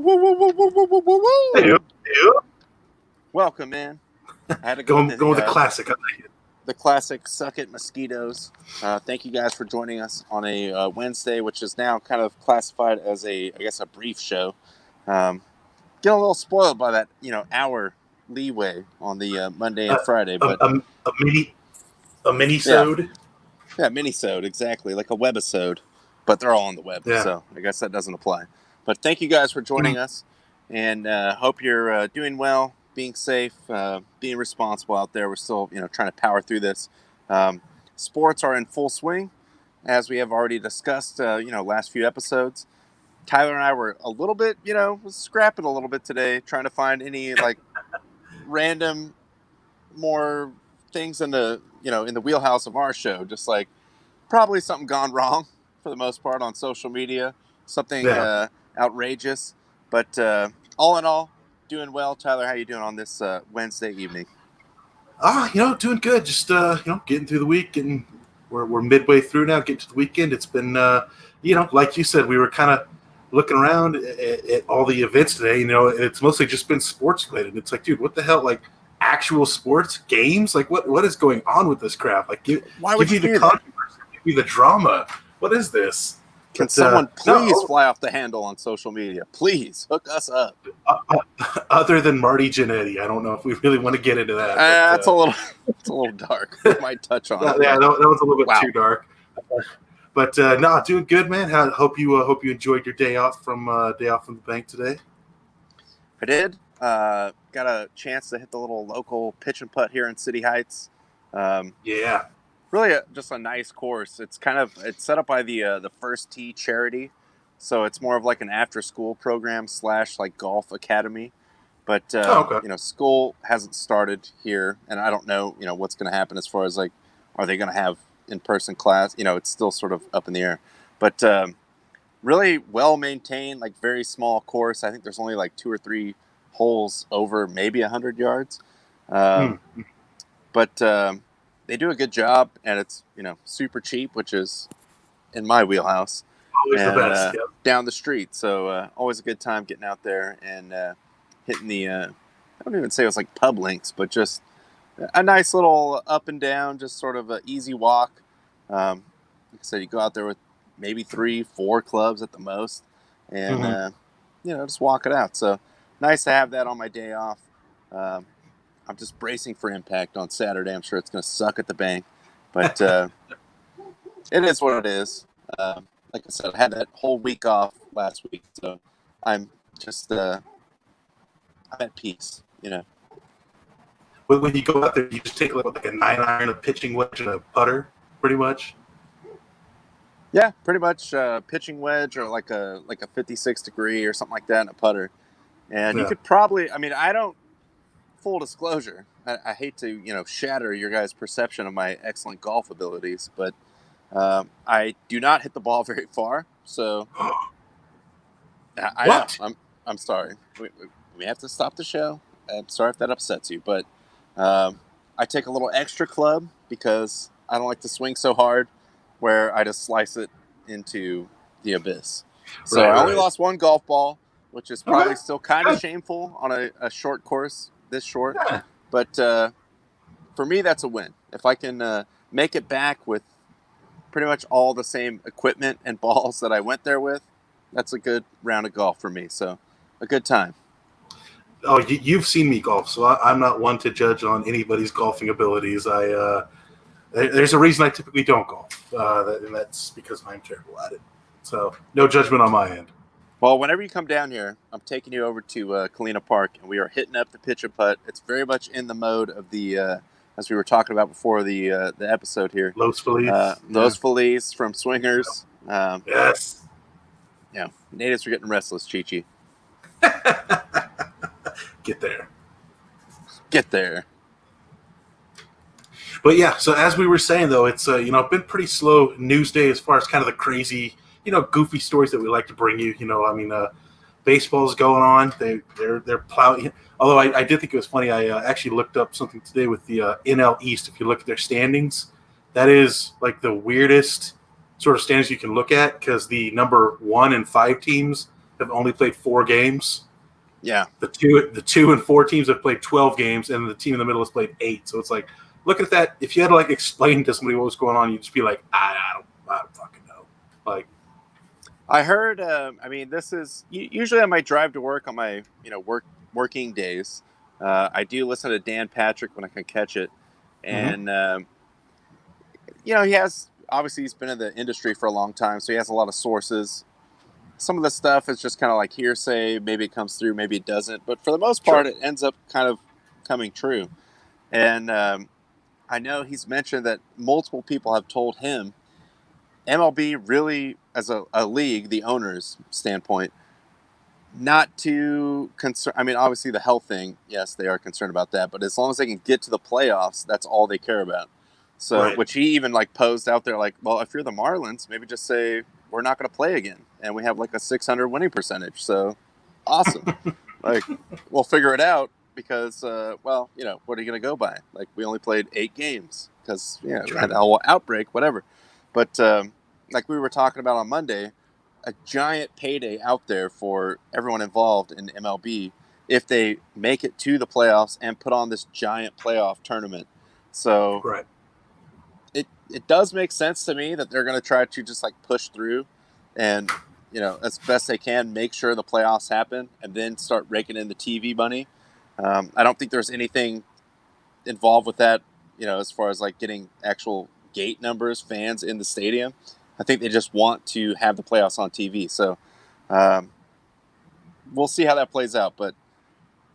Hey, Welcome, man. I had to going with the classic. The classic Suck It Mosquitoes. Thank you guys for joining us on a Wednesday, which is now kind of classified as a brief show. Getting a little spoiled by that, hour leeway on the Monday and Friday, but a mini-sode. Yeah, mini-sode, exactly, like a webisode, but they're all on the web, Yeah. So I guess that doesn't apply. But thank you guys for joining us, and hope you're doing well, being safe, being responsible out there. We're still, trying to power through this. Sports are in full swing, as we have already discussed, last few episodes. Tyler and I were a little bit, scrapping a little bit today, trying to find any, random more things in the, in the wheelhouse of our show. Just like probably something gone wrong for the most part on social media, something outrageous. But all in all, doing well. Tyler, how you doing on this Wednesday evening? Doing good. Just getting through the week, and we're midway through now. Getting to the weekend. It's been like you said, we were kind of looking around at all the events today. It's mostly just been sports related. It's like, dude, what the hell? Like actual sports games? Like what is going on with this crap? Like give me the controversy, give me the drama. What is this? Can someone please fly off the handle on social media? Please hook us up. Other than Marty Jannetty, I don't know if we really want to get into that. That's a little dark. We might touch on it. Yeah, that was a little bit too dark. But doing good, man. Hope you enjoyed your day off from the bank today. I did. Got a chance to hit the little local pitch and putt here in City Heights. Really just a nice course. It's set up by the First Tee charity, so it's more of like an after school program / like golf academy. But school hasn't started here, and I don't know what's going to happen as far as like, are they going to have in-person class? It's still sort of up in the air. But really well maintained, like very small course. I think there's only like 2 or 3 holes over maybe 100 yards. But they do a good job, and it's super cheap, which is in my wheelhouse. Always the best. Yep. Down the street, so always a good time getting out there and hitting the. I don't even say it was like pub links, but just a nice little up and down, just sort of an easy walk. Like I said, you go out there with maybe 3-4 clubs at the most, and just walk it out. So nice to have that on my day off. I'm just bracing for impact on Saturday. I'm sure it's going to suck at the bank, but it is what it is. Like I said, I had that whole week off last week, so I'm just I'm at peace. When you go out there, you just take like a 9-iron, a pitching wedge, and a putter, pretty much. Yeah, pretty much pitching wedge or like a 56 degree or something like that, and a putter. And you could probably, I don't. Full disclosure, I hate to shatter your guys' perception of my excellent golf abilities, but I do not hit the ball very far. So I'm sorry. We have to stop the show. I'm sorry if that upsets you, but I take a little extra club because I don't like to swing so hard where I just slice it into the abyss. So I only lost 1 golf ball, which is probably still kind of shameful on a short course. This short, but for me that's a win. If I can make it back with pretty much all the same equipment and balls that I went there with, that's a good round of golf for me. So a good time. Oh, you've seen me golf, so I'm not one to judge on anybody's golfing abilities. There's a reason I typically don't golf, and that's because I'm terrible at it. So no judgment on my end. Well, whenever you come down here, I'm taking you over to Kalina Park, and we are hitting up the pitch and putt. It's very much in the mode of the, as we were talking about before the episode here. Los Feliz. Los Feliz from Swingers. Yes. Yeah, natives are getting restless, Chi-Chi. Get there. Get there. But yeah, so as we were saying, though, it's been pretty slow news day as far as kind of the crazy, goofy stories that we like to bring you. Baseball's going on. They're plowing. Although I did think it was funny. I actually looked up something today with the NL East. If you look at their standings, that is like the weirdest sort of standings you can look at because the number 1 and 5 teams have only played 4 games. Yeah. The 2 and 4 teams have played 12 games, and the team in the middle has played 8. So it's like, look at that. If you had to like explain to somebody what was going on, you'd just be like, I don't fucking know. Like, I heard. I mean, this is usually on my drive to work on my working days. I do listen to Dan Patrick when I can catch it, and he has obviously he's been in the industry for a long time, so he has a lot of sources. Some of the stuff is just kind of like hearsay. Maybe it comes through, maybe it doesn't. But for the most part, it ends up kind of coming true. And I know he's mentioned that multiple people have told him MLB really, as a league, the owners' standpoint, not too concerned. I mean, obviously the health thing, yes, they are concerned about that. But as long as they can get to the playoffs, that's all they care about. So, which he even like posed out there, like, well, if you're the Marlins, maybe just say we're not going to play again, and we have like a 600 winning percentage. So, awesome. Like, we'll figure it out because, what are you going to go by? Like, we only played 8 games because we had a whole outbreak, whatever. But like we were talking about on Monday, a giant payday out there for everyone involved in MLB if they make it to the playoffs and put on this giant playoff tournament. So. Right. It does make sense to me that they're going to try to just like push through and, as best they can, make sure the playoffs happen and then start raking in the TV money. I don't think there's anything involved with that, as far as like getting actual gate numbers, fans in the stadium. I think they just want to have the playoffs on TV. So we'll see how that plays out, but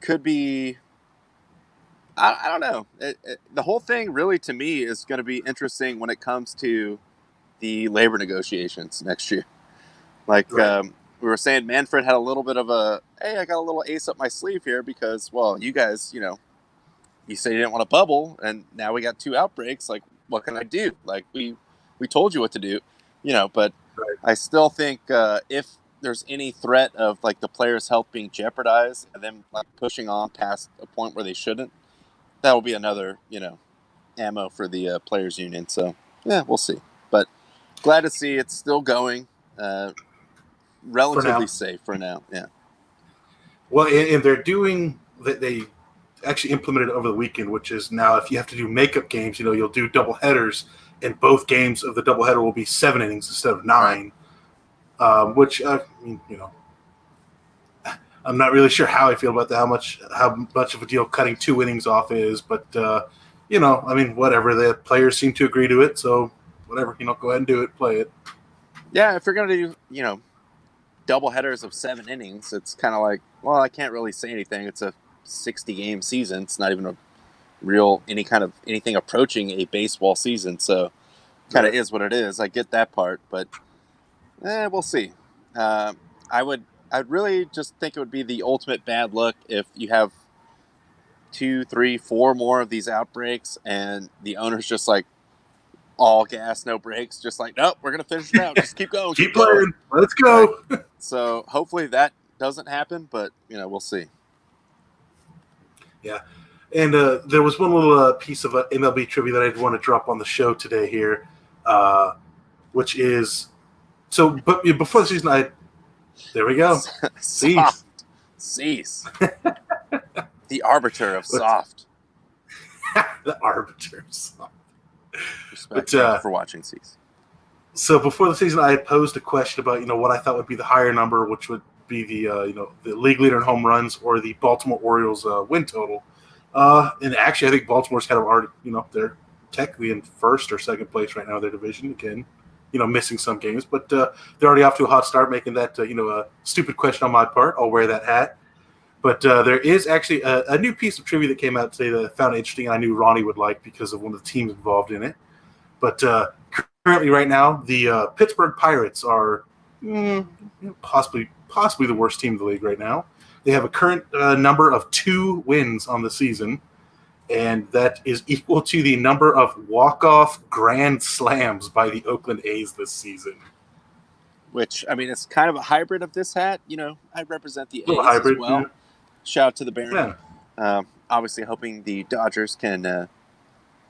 could be. I don't know. The whole thing really to me is going to be interesting when it comes to the labor negotiations next year. Like we were saying, Manfred had a little bit of I got a little ace up my sleeve here because, well, you guys, you said you didn't want a bubble and now we got 2 outbreaks. Like, what can I do? Like we told you what to do, but I still think if there's any threat of like the players' health being jeopardized and them like pushing on past a point where they shouldn't, that will be another, ammo for the players' union. So, yeah, we'll see. But glad to see it's still going. Relatively safe for now. Yeah. Well, and they're doing that. They actually implemented it over the weekend, which is now if you have to do makeup games, you'll do double headers, and both games of the doubleheader will be 7 innings instead of 9. Right. Which I'm not really sure how I feel about that. How much of a deal cutting 2 innings off is, but whatever. The players seem to agree to it, so whatever. Go ahead and do it. Play it. Yeah, if you're gonna do double headers of 7 innings, it's kind of like, well, I can't really say anything. It's a 60-game season. It's not even a real anything approaching a baseball season. So, kind of is what it is. I get that part, but we'll see. I'd really just think it would be the ultimate bad luck if you have 2, 3, 4 more of these outbreaks and the owner's just like all gas, no brakes, just like, nope, we're going to finish it out. Just keep going. keep playing. Let's go. Right? So hopefully that doesn't happen, but, we'll see. Yeah. And there was one little piece of MLB trivia that I'd want to drop on the show today here, which is, but before the season, there we go. Cease. The arbiter of soft. The arbiter of soft. Respect for watching Cease. So before the season, I had posed a question about what I thought would be the higher number, which would be the the league leader in home runs or the Baltimore Orioles win total. And actually, I think Baltimore's kind of already they're technically in first or second place right now in their division again. Missing some games, but they're already off to a hot start, making that, a stupid question on my part. I'll wear that hat. But there is actually a new piece of trivia that came out today that I found interesting, and I knew Ronnie would like because of one of the teams involved in it. But currently, right now, the Pittsburgh Pirates are possibly the worst team in the league right now. They have a current number of 2 wins on the season, and that is equal to the number of walk-off grand slams by the Oakland A's this season. Which, it's kind of a hybrid of this hat. I represent the A's hybrid, as well. Yeah. Shout out to the Baron. Yeah. Obviously hoping the Dodgers can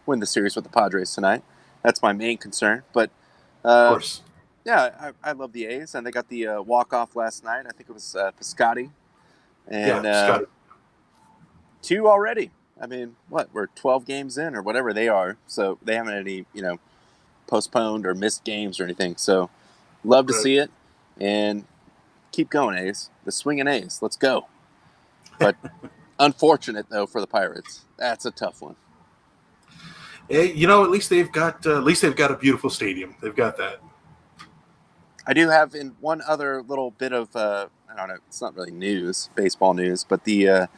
win the series with the Padres tonight. That's my main concern. But of course. Yeah, I love the A's, and they got the walk-off last night. I think it was Piscotty. And Yeah, Scott. 2 already. I mean, we're 12 games in or whatever they are. So they haven't had any, postponed or missed games or anything. So love to see it. And keep going, A's. The swinging A's. Let's go. But unfortunate, though, for the Pirates. That's a tough one. Hey, at least they've got a beautiful stadium. They've got that. I do have in one other little bit of I don't know. It's not really news, baseball news, but the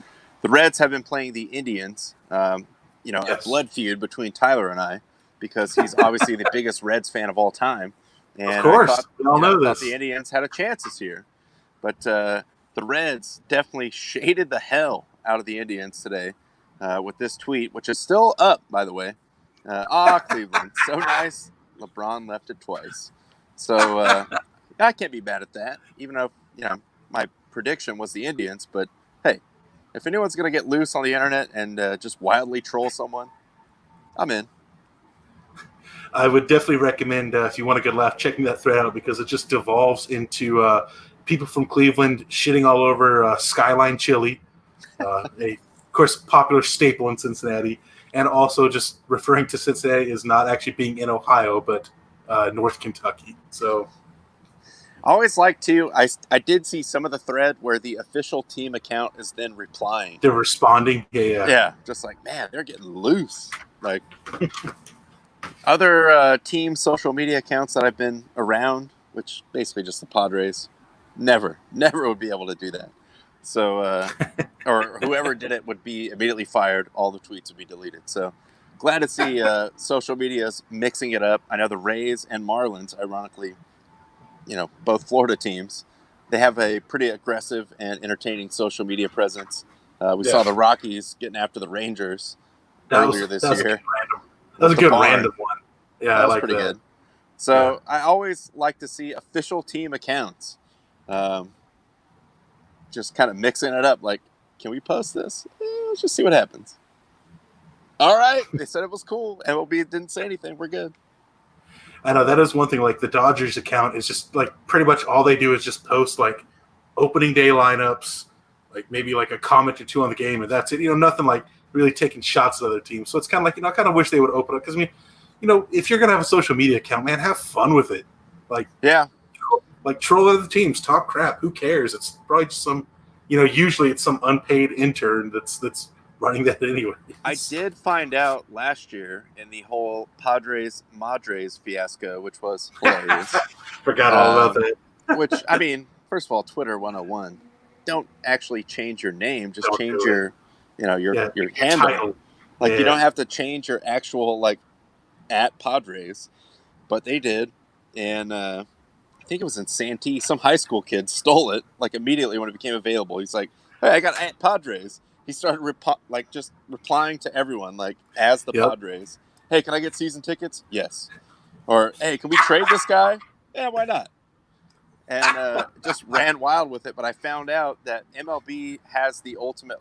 Reds have been playing the Indians. A blood feud between Tyler and I, because he's obviously the biggest Reds fan of all time. And of course, I thought, we all know thought this. the Indians had a chance this year, but the Reds definitely shaded the hell out of the Indians today with this tweet, which is still up, by the way. Cleveland, so nice. LeBron left it twice. So I can't be mad at that, even though my prediction was the Indians. But hey, if anyone's going to get loose on the internet and just wildly troll someone, I'm in. I would definitely recommend, if you want a good laugh, checking that thread out, because it just devolves into people from Cleveland shitting all over Skyline Chili, of course, popular staple in Cincinnati, and also just referring to Cincinnati as not actually being in Ohio, but North Kentucky. So I always like to, I did see some of the thread where the official team account is then replying. they're responding. Yeah, just like, man, they're getting loose. Like other team social media accounts that I've been around, which basically just the Padres, never would be able to do that. So, or whoever did it would be immediately fired. All the tweets would be deleted. So glad to see social media's mixing it up. I know the Rays and Marlins, ironically, both Florida teams, they have a pretty aggressive and entertaining social media presence. We saw the Rockies getting after the Rangers earlier this year. That was a good random one. Yeah, that was pretty good. So I always like to see official team accounts. Just kind of mixing it up. Like, can we post this? Let's just see what happens. All right. They said it was cool. MLB didn't say anything. We're good. I know that is one thing. Like the Dodgers account is just like pretty much all they do is just post like opening day lineups, like maybe like a comment or two on the game, and that's it. Nothing like really taking shots at other teams. So it's kind of like, I kind of wish they would open up, because I mean, if you're gonna have a social media account, man, have fun with it. Like, yeah, like troll other teams, talk crap. Who cares? It's probably just some, usually it's some unpaid intern that's running that anyway. I did find out last year in the whole Padres-Madres fiasco, which was hilarious. Forgot all about that. Which, I mean, first of all, Twitter 101. Don't actually change your name. Just change your handle. Title. Like, you don't have to change your actual, at Padres. But they did. And I think it was in Santee. Some high school kid stole it, immediately when it became available. He's like, hey, I got at Padres. He started just replying to everyone, as the Padres. Hey, can I get season tickets? Yes. Or, hey, can we trade this guy? Yeah, why not? And just ran wild with it. But I found out that MLB has the ultimate,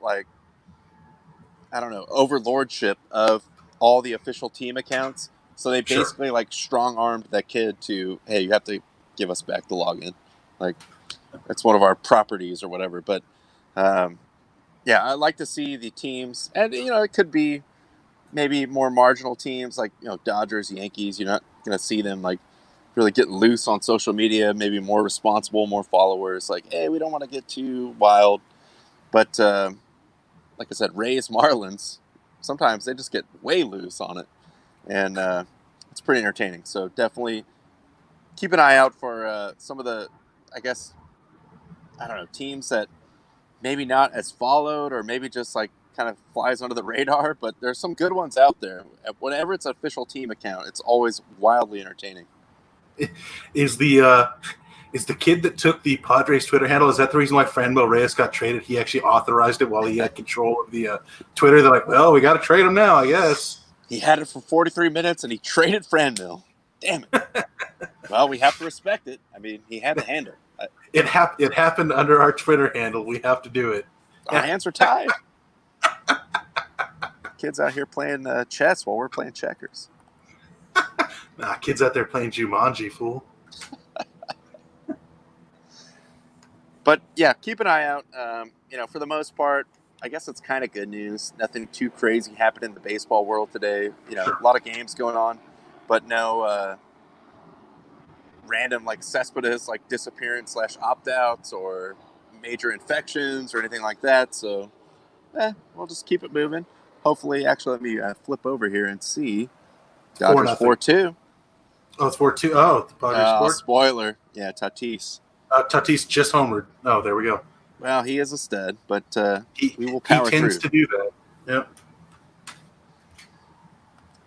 overlordship of all the official team accounts. So they basically, strong-armed that kid to, hey, you have to give us back the login. That's one of our properties or whatever. But, yeah, I like to see the teams, and it could be maybe more marginal teams Dodgers, Yankees. You're not going to see them really get loose on social media. Maybe more responsible, more followers. Hey, we don't want to get too wild. But like I said, Rays, Marlins, sometimes they just get way loose on it, and it's pretty entertaining. So definitely keep an eye out for some of the, teams that maybe not as followed, or maybe just kind of flies under the radar, but there's some good ones out there. Whenever it's an official team account, it's always wildly entertaining. Is the kid that took the Padres Twitter handle, is that the reason why Franmil Reyes got traded? He actually authorized it while he had control of the Twitter. They're like, well, we got to trade him now, I guess. He had it for 43 minutes, and he traded Franmil. Damn it. Well, we have to respect it. I mean, he had the handle. It happened under our Twitter handle. We have to do it. Our hands are tied. Kids out here playing chess while we're playing checkers. Nah, kids out there playing Jumanji, fool. But yeah, keep an eye out. For the most part, I guess it's kind of good news. Nothing too crazy happened in the baseball world today. Sure. A lot of games going on, but no random like Cespedes like disappearance / opt outs or major infections or anything like that. So, we'll just keep it moving. Hopefully, actually, let me flip over here and see. Dodgers 4-2. Oh, it's 4-2. Oh, the Padres scored. Spoiler. Yeah, Tatis. Tatis just homered. Oh, there we go. Well, he is a stud, but we will he power tends through. to do that. Yep.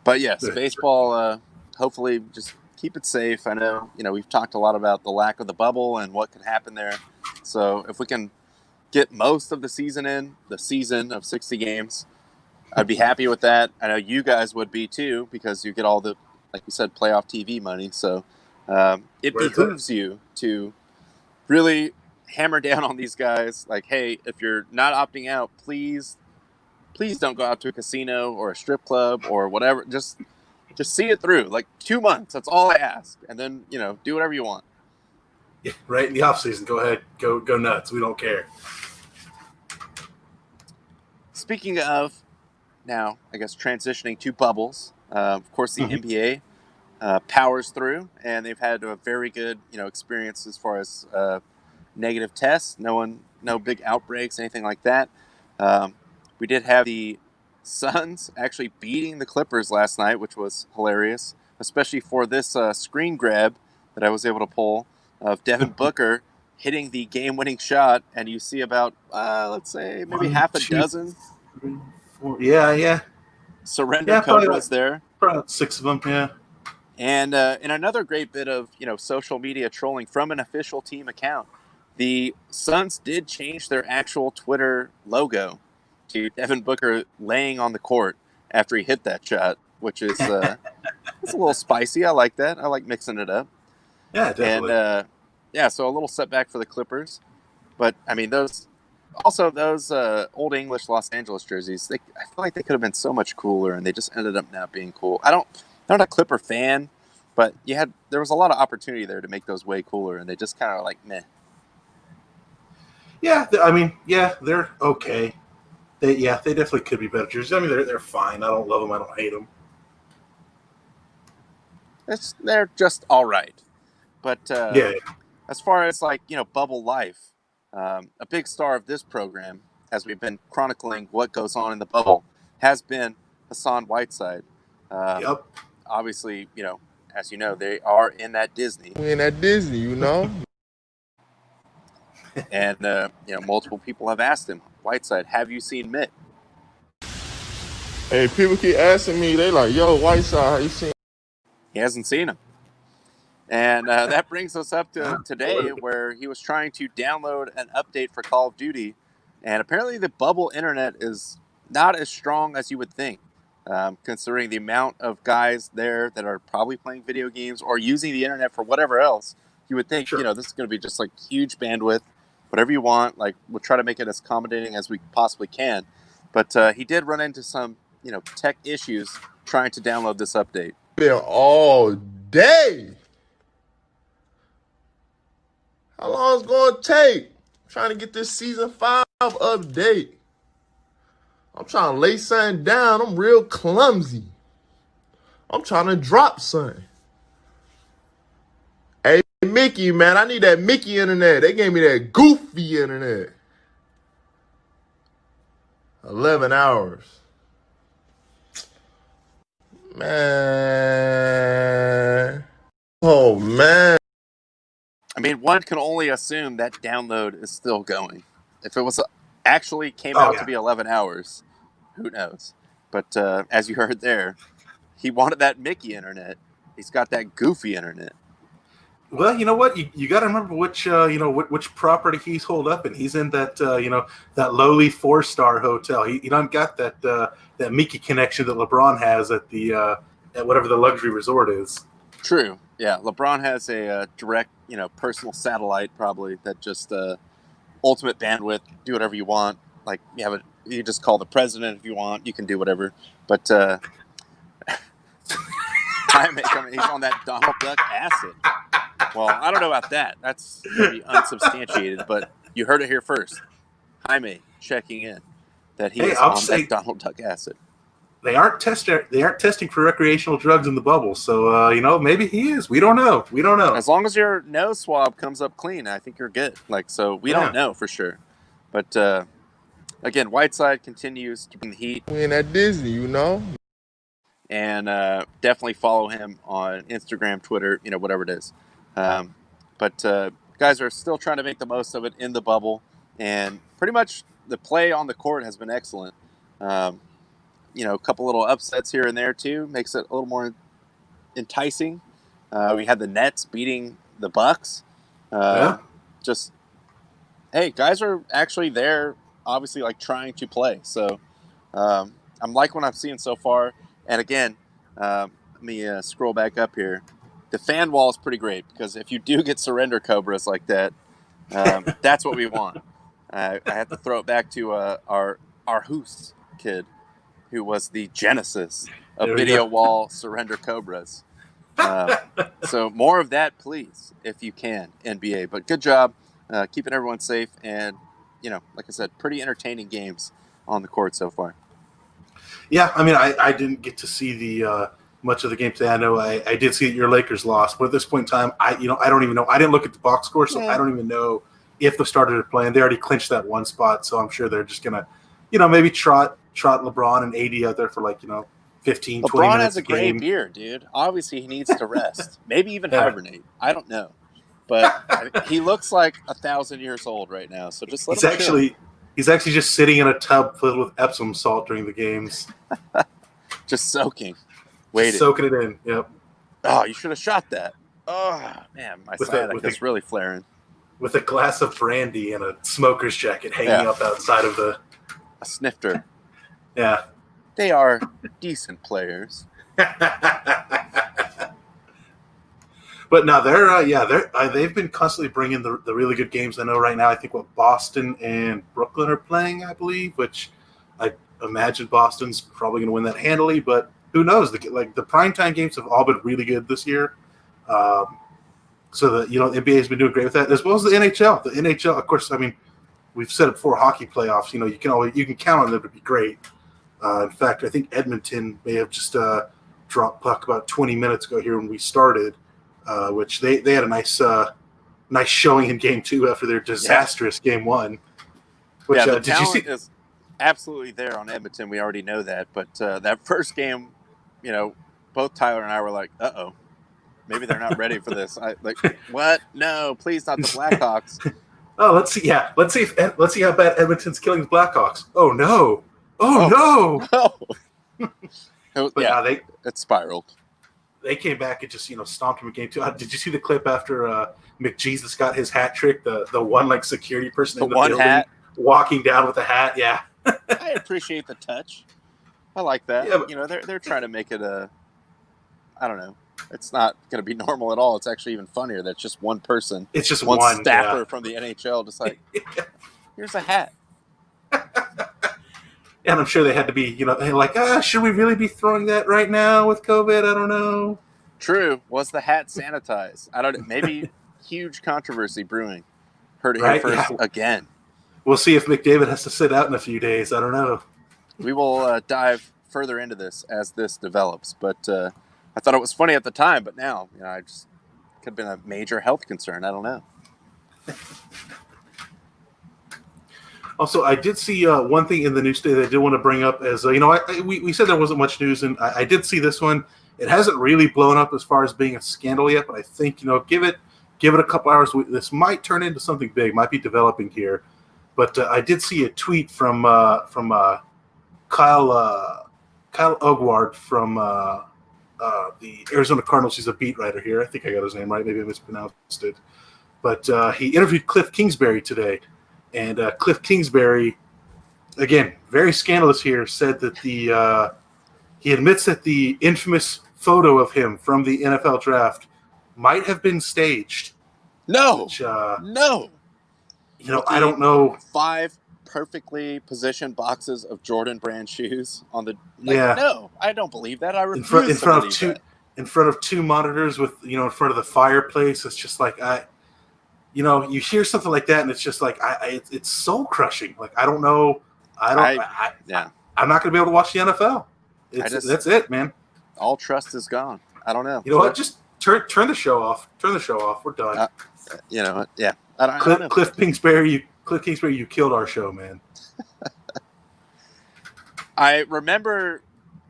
But yes, baseball, hopefully just keep it safe. I know, we've talked a lot about the lack of the bubble and what could happen there. So if we can get most of the season of 60 games, I'd be happy with that. I know you guys would be too, because you get all the, like you said, playoff TV money. So it behooves you to really hammer down on these guys. Like, hey, if you're not opting out, please don't go out to a casino or a strip club or whatever. Just see it through. Like 2 months. That's all I ask. And then, do whatever you want. Yeah, right in the off season. Go ahead. Go nuts. We don't care. Speaking of now, I guess transitioning to bubbles. Of course, the NBA powers through, and they've had a very good, experience as far as negative tests. No big outbreaks, anything like that. We did have the Suns actually beating the Clippers last night, which was hilarious, especially for this screen grab that I was able to pull of Devin Booker hitting the game-winning shot, and you see about, let's say, maybe half a dozen. 3, 4. Yeah. Surrender Cobras there. Probably 6 of them, yeah. And in another great bit of social media trolling from an official team account, the Suns did change their actual Twitter logo to Devin Booker laying on the court after he hit that shot, which is it's a little spicy. I like that. I like mixing it up. Yeah, definitely. And so a little setback for the Clippers, but I mean those Old English Los Angeles jerseys. I feel like they could have been so much cooler, and they just ended up not being cool. I'm not a Clipper fan, but there was a lot of opportunity there to make those way cooler, and they just kind of like meh. Yeah, I mean, they're okay. They definitely could be better jerseys. I mean, they're fine. I don't love them. I don't hate them. They're just all right. But as far as bubble life, a big star of this program, as we've been chronicling what goes on in the bubble, has been Hassan Whiteside. Yep. Obviously, as you know, they are in that Disney. We in that Disney, And multiple people have asked him, Whiteside, have you seen Mitt? Hey, people keep asking me, they like, yo, Whiteside, how you seen? He hasn't seen him. And that brings us up to today, where he was trying to download an update for Call of Duty, and apparently the bubble internet is not as strong as you would think, considering the amount of guys there that are probably playing video games or using the internet for whatever else. You would think, this is going to be just like huge bandwidth, whatever you want. Like, we'll try to make it as accommodating as we possibly can. But he did run into some, tech issues trying to download this update. Been all day. How long is it going to take? I'm trying to get this season 5 update. I'm trying to lay something down. I'm real clumsy. I'm trying to drop something. Hey, Mickey, man, I need that Mickey internet. They gave me that goofy internet. 11 hours. Man. Oh, man. I mean, one can only assume that download is still going. If it was actually came out to be 11 hours, who knows? But as you heard there, he wanted that Mickey internet. He's got that goofy internet. Well, you know what? You got to remember which which property he's holed up in. He's in that that lowly 4-star hotel. He don't got that Mickey connection that LeBron has at the at whatever the luxury resort is. True. Yeah, LeBron has a direct, personal satellite probably that just ultimate bandwidth. Do whatever you want. Like you just call the president if you want. You can do whatever. But he's on that Donald Duck acid. Well, I don't know about that. That's maybe unsubstantiated, but You heard it here first. Jaime checking in that he Hey, is I'll on say- that Donald Duck acid. They aren't testing for recreational drugs in the bubble, so maybe he is. We don't know. As long as your nose swab comes up clean, I think you're good. We don't know for sure. But again, Whiteside continues to bring the heat. We in at Disney, you know. And definitely follow him on Instagram, Twitter, whatever it is. But guys are still trying to make the most of it in the bubble, and pretty much the play on the court has been excellent. A couple little upsets here and there too makes it a little more enticing. We had the Nets beating the Bucks. Just hey, guys are actually there, obviously trying to play. So I'm like what I'm seeing so far. And again, let me scroll back up here. The fan wall is pretty great because if you do get surrender cobras like that, that's what we want. I have to throw it back to our Hoos kid, who was the genesis of video wall surrender cobras. So more of that, please, if you can, NBA. But good job keeping everyone safe, and like I said, pretty entertaining games on the court so far. Yeah, I mean, I didn't get to see the much of the game today. I know I did see that your Lakers lost, but at this point in time, I don't even know. I didn't look at the box score, so I don't even know if the starters are playing. They already clinched that one spot, so I'm sure they're just gonna, maybe trot LeBron and AD out there for 15, 20 LeBron minutes has a gray beard, dude. Obviously, he needs to rest. Maybe even hibernate. I don't know, but he looks like 1,000 years old right now. So just let him chill. He's actually just sitting in a tub filled with Epsom salt during the games. Just soaking. Waiting. Soaking it in, yep. Oh, you should have shot that. Oh, man, my sciatic is really flaring. With a glass of brandy and a smoker's jacket hanging up outside of the... A snifter. Yeah. They are decent players. But no, they've been constantly bringing the really good games. I know right now, I think Boston and Brooklyn are playing, I believe, which I imagine Boston's probably going to win that handily, but who knows? The primetime games have all been really good this year. So the NBA has been doing great with that, as well as the NHL. The NHL, of course, I mean, we've said it before, hockey playoffs. You can count on them to be great. In fact, I think Edmonton may have just dropped puck about 20 minutes ago here when we started, which they had a nice showing in Game 2 after their disastrous Game 1. Which, the did you talent see? is absolutely there on Edmonton. We already know that, but that first game, both Tyler and I were like, "Uh-oh, maybe they're not ready for this." What? No, please, not the Blackhawks. Oh, let's see. Yeah, let's see how bad Edmonton's killing the Blackhawks. Oh no! Oh no! But it spiraled. They came back and just stomped him in Game 2. Did you see the clip after McJesus got his hat trick? The one security person in the building hat walking down with a hat. Yeah, I appreciate the touch. I like that. Yeah, but, they're trying to make it I don't know. It's not going to be normal at all. It's actually even funnier. That's just one person. It's just one staffer from the NHL, just here's a hat. And I'm sure they had to be, should we really be throwing that right now with COVID? I don't know. True. Was the hat sanitized? I don't know. Maybe huge controversy brewing. Heard it Right? here first again. We'll see if McDavid has to sit out in a few days. I don't know. We will dive further into this as this develops. But I thought it was funny at the time, but now, I just could have been a major health concern. I don't know. Also, I did see one thing in the news today that I did want to bring up as, we said there wasn't much news, and I did see this one. It hasn't really blown up as far as being a scandal yet, but I think, give it a couple hours. This might turn into something big, might be developing here. But I did see a tweet from Kyle Ogward from the Arizona Cardinals. He's a beat writer here. I think I got his name right. Maybe I mispronounced it. But he interviewed Cliff Kingsbury today. And Cliff Kingsbury, again, very scandalous here, said that he admits that the infamous photo of him from the NFL draft might have been staged. No. Which, no. I don't know. 5 perfectly positioned boxes of Jordan brand shoes on the. No, I don't believe that. I refuse in front of two monitors with in front of the fireplace. It's just you hear something like that, and it's just like it's soul crushing. Like I don't know, yeah, I'm not going to be able to watch the NFL. That's it, man. All trust is gone. I don't know. You know what? Just turn the show off. Turn the show off. We're done. Yeah. I don't know. Cliff Kingsbury, you killed our show, man. I remember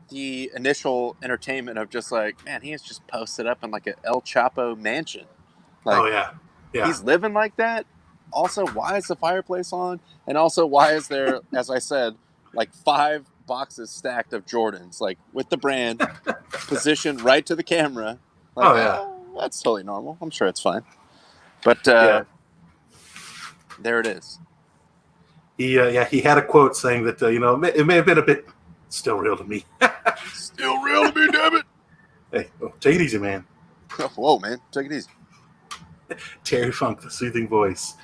the initial entertainment of just like, man, he has just posted up in like an El Chapo mansion. Like, oh yeah. He's living like that. Also, why is the fireplace on? And also, why is there, as I said, like 5 boxes stacked of Jordans, like with the brand positioned right to the camera? Like, that's totally normal. I'm sure it's fine. But there it is. He had a quote saying that it may have been a bit still real to me. Still real to me, damn it. Hey, take it easy, man. Whoa, man, take it easy. Terry Funk, the soothing voice.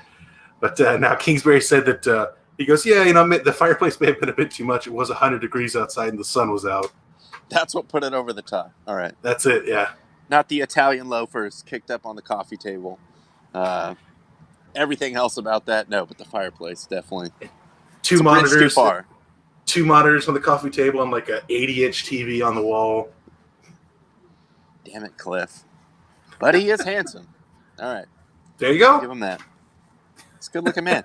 But now Kingsbury said that he goes, the fireplace may have been a bit too much. It was 100 degrees outside and the sun was out. That's what put it over the top. All right. That's it, yeah. Not the Italian loafers kicked up on the coffee table. Everything else about that, no, but the fireplace, definitely. Two monitors. Too far. 2 monitors on the coffee table and like a 80-inch TV on the wall. Damn it, Cliff. But he is handsome. All right. There you go. Give him that. It's a good-looking man.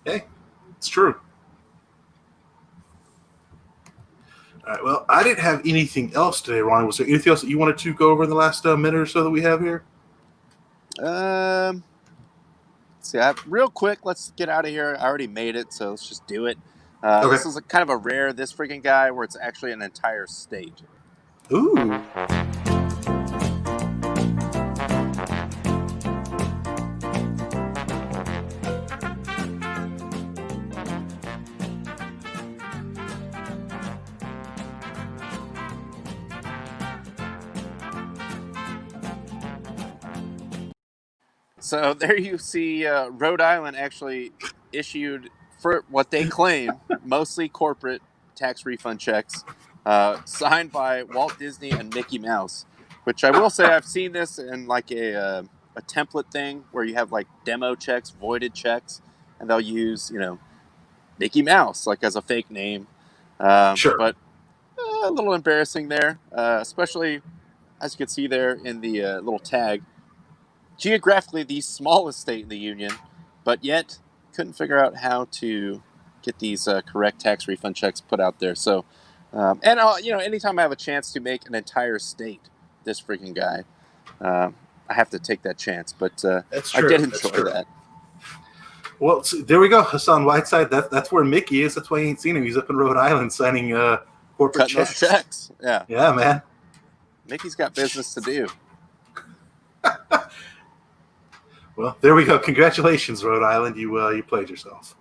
Hey, it's true. All right, well, I didn't have anything else today, Ronnie. Was there anything else that you wanted to go over in the last minute or so that we have here? Let's see. Real quick, let's get out of here. I already made it, so let's just do it. Okay. This is kind of a rare this freaking guy where it's actually an entire state. Ooh. So there you see Rhode Island actually issued, for what they claim, mostly corporate tax refund checks signed by Walt Disney and Mickey Mouse, which I will say I've seen this in like a template thing where you have like demo checks, voided checks, and they'll use, Mickey Mouse like as a fake name. Sure. But a little embarrassing there, especially as you can see there in the little tag. Geographically the smallest state in the union, but yet couldn't figure out how to get these correct tax refund checks put out there. So, anytime I have a chance to make an entire state this freaking guy, I have to take that chance. But That's true. I did enjoy that. Well, there we go. Hassan Whiteside. That's where Mickey is. That's why you ain't seen him. He's up in Rhode Island signing corporate Cutting checks. those checks. Yeah. Yeah, man. Mickey's got business to do. Well, there we go. Congratulations, Rhode Island. You played yourself.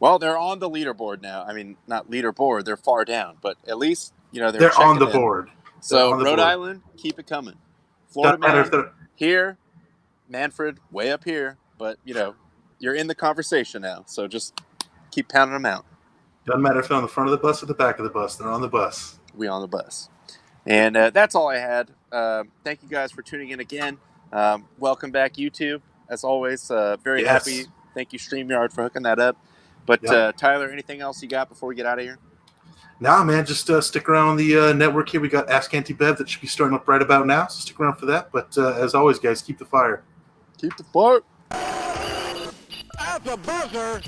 Well, they're on the leaderboard now. I mean, not leaderboard. They're far down, but at least they're on the in. board. So on the Rhode board. Island, keep it coming. Florida man here, Manfred way up here, but you're in the conversation now. So just keep pounding them out. Doesn't matter if they're on the front of the bus or the back of the bus. They're on the bus. We on the bus. And that's all I had. Thank you guys for tuning in again. Welcome back, YouTube. As always, very happy. Thank you, StreamYard, for hooking that up. But Tyler, anything else you got before we get out of here? Nah, man, just stick around on the network here. We got Ask Auntie Bev that should be starting up right about now, so stick around for that. But as always, guys, keep the fire. Keep the fire. At the buzzer.